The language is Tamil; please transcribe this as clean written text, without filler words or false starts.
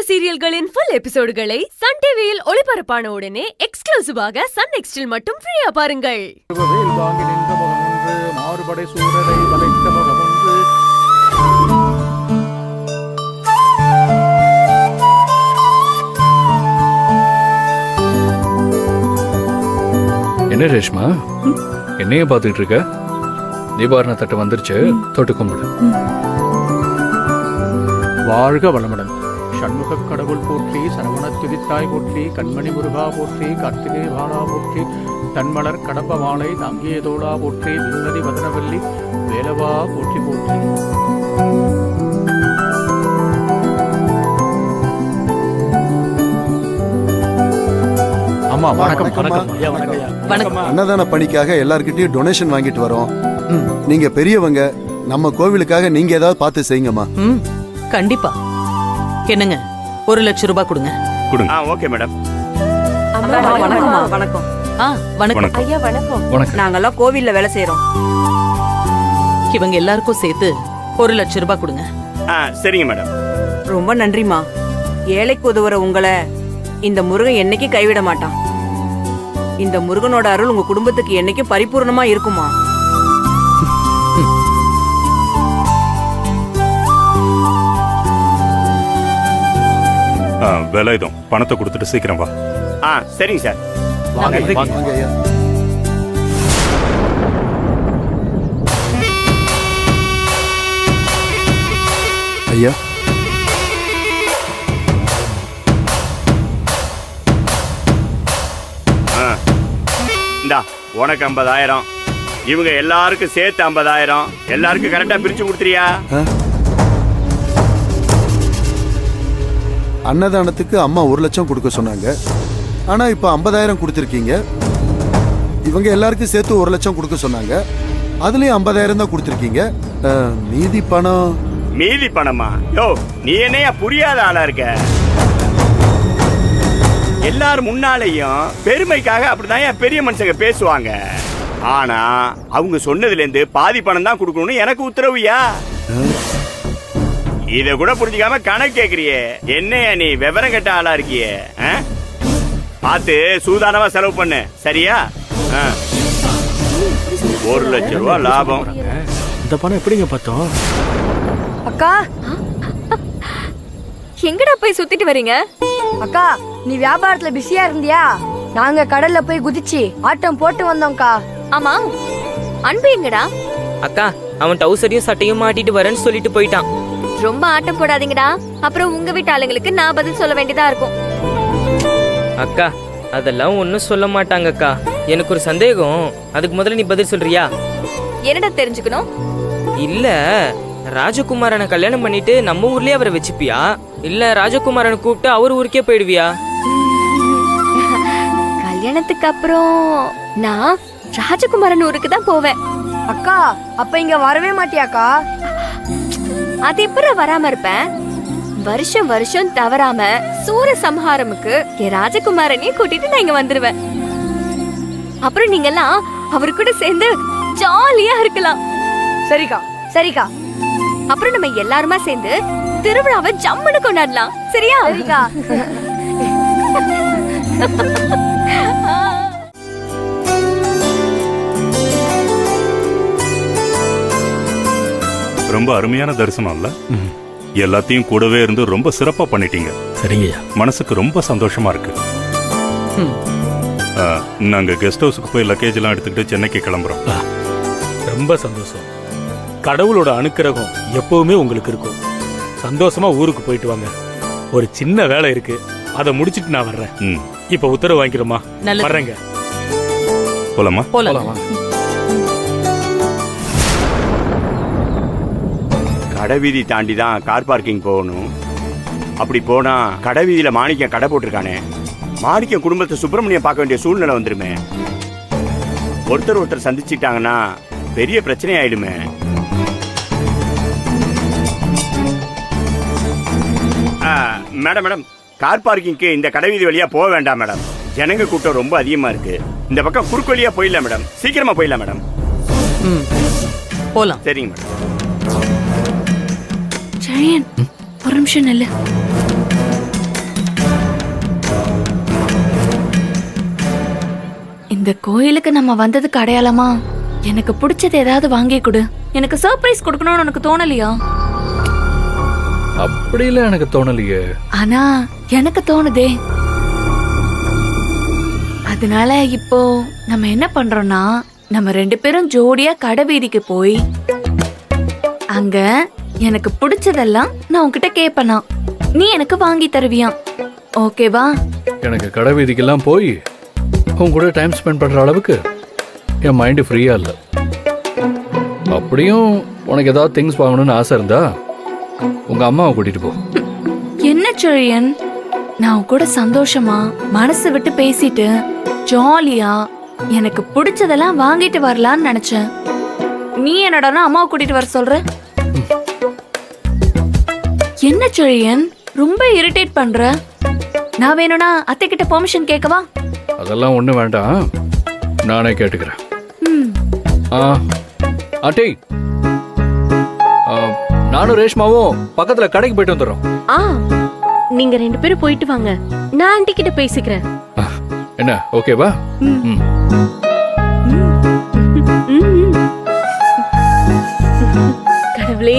சீரியல்களின் ஃபுல் எபிசோடுகளை சன் டிவியில் ஒளிபரப்பான உடனே எக்ஸ்க்ளூசிவாக சன் நெக்ஸ்டில் மட்டும் ஃப்ரீயா பாருங்கள். மாறுபடை சூழலை வளைத்த முகம் ஒன்று. என்ன ரேஷ்மா, என்னைய பார்த்துட்டு இருக்க? தீபாரண தட்டு வந்துருச்சு, தொட்டு கும்பிடு. வாழ்க வளமுடன். சண்முக கடவுள் போற்றி, சரவண துதித்தாய் போற்றி, கண்மணி முருகா போற்றி, கார்த்திகை பாலா போற்றி, தன்மலர் கடப்ப மாலை தாங்கிய தோளா போற்றி, விண்ணதி வதனவல்லி வேலவா போற்றி போற்றி. அம்மா வணக்கம். அன்னதான பணிக்காக எல்லார்கிட்டயும் டொனேஷன் வாங்கிட்டு வரோம். நீங்க பெரியவங்க, நம்ம கோவிலுக்காக நீங்க ஏதாவது பார்த்து செய்யுங்கம்மா. கண்டிப்பா. என்னங்க, 1 லட்சம் ரூபாய் கொடுங்க. Okay madam. வணக்கம். வணக்கம் ஐயா. வணக்கம். நாங்கெல்லாம் கோவில்ல வேலை செய்யறோம். இவங்க எல்லாருக்கும் சேர்த்து 1 லட்சம் ரூபாய் கொடுங்க. சரிங்க மேடம். ரொம்ப நன்றிமா. ஏழைக்கு உதவுற உங்களை இந்த முருகன் என்னைக்கு கைவிட மாட்டான். இந்த முருகனோட அருள் உங்க குடும்பத்துக்கு என்னைக்கும் பரிபூர்ணமா இருக்குமா? வேலாயுதம், பணத்தை கொடுத்துட்டு சீக்கிரம் வா. சரிங்க சார். ஐயா, இந்தா உனக்கு 50,000, இவங்க எல்லாருக்கும் சேர்த்து 50,000. எல்லாருக்கும் கரெக்டா பிரிச்சு கொடுத்துறியா? அன்னதானத்துக்கு அம்மா 1 லட்சம் கொடுக்க சொன்னாங்க. ஆனா இப்ப 50,000 கொடுத்திருக்கீங்க. இவங்க எல்லாருக்கும் சேர்த்து 1 லட்சம் கொடுக்க சொன்னாங்க. அதுலயும் 50,000 தான் கொடுத்திருக்கீங்க. மீதி பணம்? மீதி பணமா? யோ, நீ என்னையா புரியாத ஆளா இருக்க? எல்லாரும் முன்னாலேயும் பெருமைக்காக அப்படிதான் பெரிய மனுஷங்க பேசுவாங்க. ஆனா அவங்க சொன்னதுல இருந்து பாதி பணம் தான் கொடுக்கணும்னு எனக்கு உத்தரவுயா. இத கூட புரிஞ்சுக்காம கணக்கு கேக்குறியே. என்னையா நீ விவரம் கட்ட ஆளா இருக்கியே? பார்த்து சூதானமா செலவு பண்ணு, சரியா? 1 லட்சம் ரூபாய் லாபம். இந்த பணம் எப்படிங்க பார்த்தோம்? அக்கா, எங்கடா போய் சுத்திட்டு வரீங்க? அக்கா, நீ வியாபாரத்துல பிஸியா இருந்தியா? நாங்க கடல்ல போய் குதிச்சு ஆட்டம் போட்டு வந்தோம்க்கா. ஆமா, அன்பு எங்கடா? அக்கா, அவன் டவுசரையும் சட்டையும் மாட்டிட்டு வரேன்னு சொல்லிட்டு போயிட்டான். ரொம்ப ஆட்டம் போடாதீங்கடா, அப்புறம் உங்க வீட்டு ஆளுங்களுக்கு நான் பதில் சொல்ல வேண்டியதா இருக்கும். அக்கா, அதெல்லாம் ஒன்னும் சொல்ல மாட்டாங்க அக்கா. எனக்கு ஒரு சந்தேகம், அதுக்கு முதல்ல நீ பதில் சொல்றியா? என்னடா தெரிஞ்சுக்கணும்? இல்ல, ராஜகுமாரனை கல்யாணம் பண்ணிட்டு நம்ம ஊர்லயே அவரை வச்சுப்பியா, இல்ல ராஜகுமாரனை கூப்பிட்டு அவர் ஊருக்கே போயிடுவியா? கல்யாணத்துக்கு அப்புறம் நான் ராஜகுமாரன் ஊருக்கு தான் போவேன். அக்கா, அப்ப இங்க வரவே மாட்டியாக்கா? அது எப்படி வராம இருப்பேன்? வருஷம் வருஷம் தவறாம சூர சம்ஹாரமுக்கு என் ராஜகுமாரனையும் கூட்டிட்டு நான் இங்க வந்துருவேன். அப்புறம் நீங்க எல்லாம் அவரு கூட சேர்ந்து ஜாலியா இருக்கலாம். சரிக்கா, சரிக்கா. அப்புறம் நம்ம எல்லாருமா சேர்ந்து திருவிழாவை ஜம்முன்னு கொண்டாடலாம், சரியா? சரிக்கா. ரொம்ப அருமையான தரிசனம் இல்ல? எல்லாத்தையும் கூடவே இருந்து ரொம்ப சிறப்பா பண்ணிட்டீங்க. சரிங்கய்யா, மனசுக்கு ரொம்ப சந்தோஷமா இருக்கு. நாங்க கெஸ்ட் ஹவுஸுக்கு போய் லக்கேஜ் எல்லாம் எடுத்துக்கிட்டு சென்னைக்கு கிளம்புறோம். ரொம்ப சந்தோஷம். கடவுளோட அனுக்கிரகம் எப்பவுமே உங்களுக்கு இருக்கும். சந்தோஷமா ஊருக்கு போயிட்டு வாங்க. ஒரு சின்ன வேலை இருக்கு, அதை முடிச்சிட்டு நான் வர்றேன். இப்ப உத்தரவு வாங்கிக்கிறோமா? வர்றேங்க. போலாமா? போலாம். கடைவீதி தாண்டி தான் கார் பார்க்கிங் போகணும். அப்படி போனா கடைவீதியில மாணிக்கம் கடை போட்டிருக்கானே, மாணிக்கம் குடும்பத்தை சுப்பிரமணியம் பார்க்க வேண்டிய சூழ்நிலை வந்துருமே. ஒருத்தர் சந்திச்சுட்டாங்கன்னா பெரிய பிரச்சனை ஆயிடுமே. மேடம், கார் பார்க்கிங்க்கு இந்த கடைவீதி வழியா போக வேண்டாம் மேடம். ஜனங்க கூட்டம் ரொம்ப அதிகமா இருக்கு. இந்த பக்கம் குறுக்கு வழியா போயிடலாம் மேடம். சீக்கிரமா போயிடலாம் மேடம். போலாம். சரிங்க மேடம். ஜெயன், ஒரு நிமிஷம் இல்ல. இந்த கோயிலுக்கு நம்ம வந்ததுக்கு அடையாளமா எனக்கு பிடிச்சது ஏதாவது வாங்கி கொடு. எனக்கு சர்ப்ரைஸ் கொடுக்கணும்னு உனக்கு தோணலையா? அப்படிலாம் எனக்கு தோணலையே. ஆனா எனக்கு தோணுதே. அதனால இப்போ நம்ம என்ன பண்றோம்னா, நம்ம 2 பேரும் ஜோடியா கடை வீதிக்கு போய் அங்க எனக்கு பிடிச்சதெல்லாம் நான் உன்கிட்ட கேப்பனா, நீ எனக்கு வாங்கி தருவியா? ஓகேவா? எனக்கு கடை வீதிக்கெல்லாம் போய் உன் கூட டைம் ஸ்பெண்ட் பண்ற அளவுக்கு என் மைண்டு ஃப்ரீயா இல்லை. அப்படியும் உனக்கு ஏதாவது திங்ஸ் வாங்கணும்னு ஆசை இருந்தா உங்க அம்மாவை கூட்டிட்டு போ. என்ன செழியன், நான் உன் கூட சந்தோஷமா மனசு விட்டு பேசிட்டு ஜாலியா எனக்கு பிடிச்சதெல்லாம் வாங்கிட்டு வரலான்னு நினைச்சேன். நீ என்னடானா அம்மாவை கூட்டிட்டு வர சொல்ற? என்ன செழியன், ரொம்ப இரிட்டேட் பண்ற. நான் வேணும்னா அத்தை கிட்ட பெர்மிஷன் கேட்கவா? அதெல்லாம் ஒண்ணு வேண்டாம், நானே கேட்டுக்கிறேன். ஆண்டி, நானும் ரேஷ்மாவும் பக்கத்துல கடைக்கு போயிட்டு வந்துடுறோம். நீங்க 2 பேரும் போயிட்டு வாங்க, நான் ஆண்டி கிட்ட பேசிக்கிறேன். என்ன ஓகேவா? கடவுளே,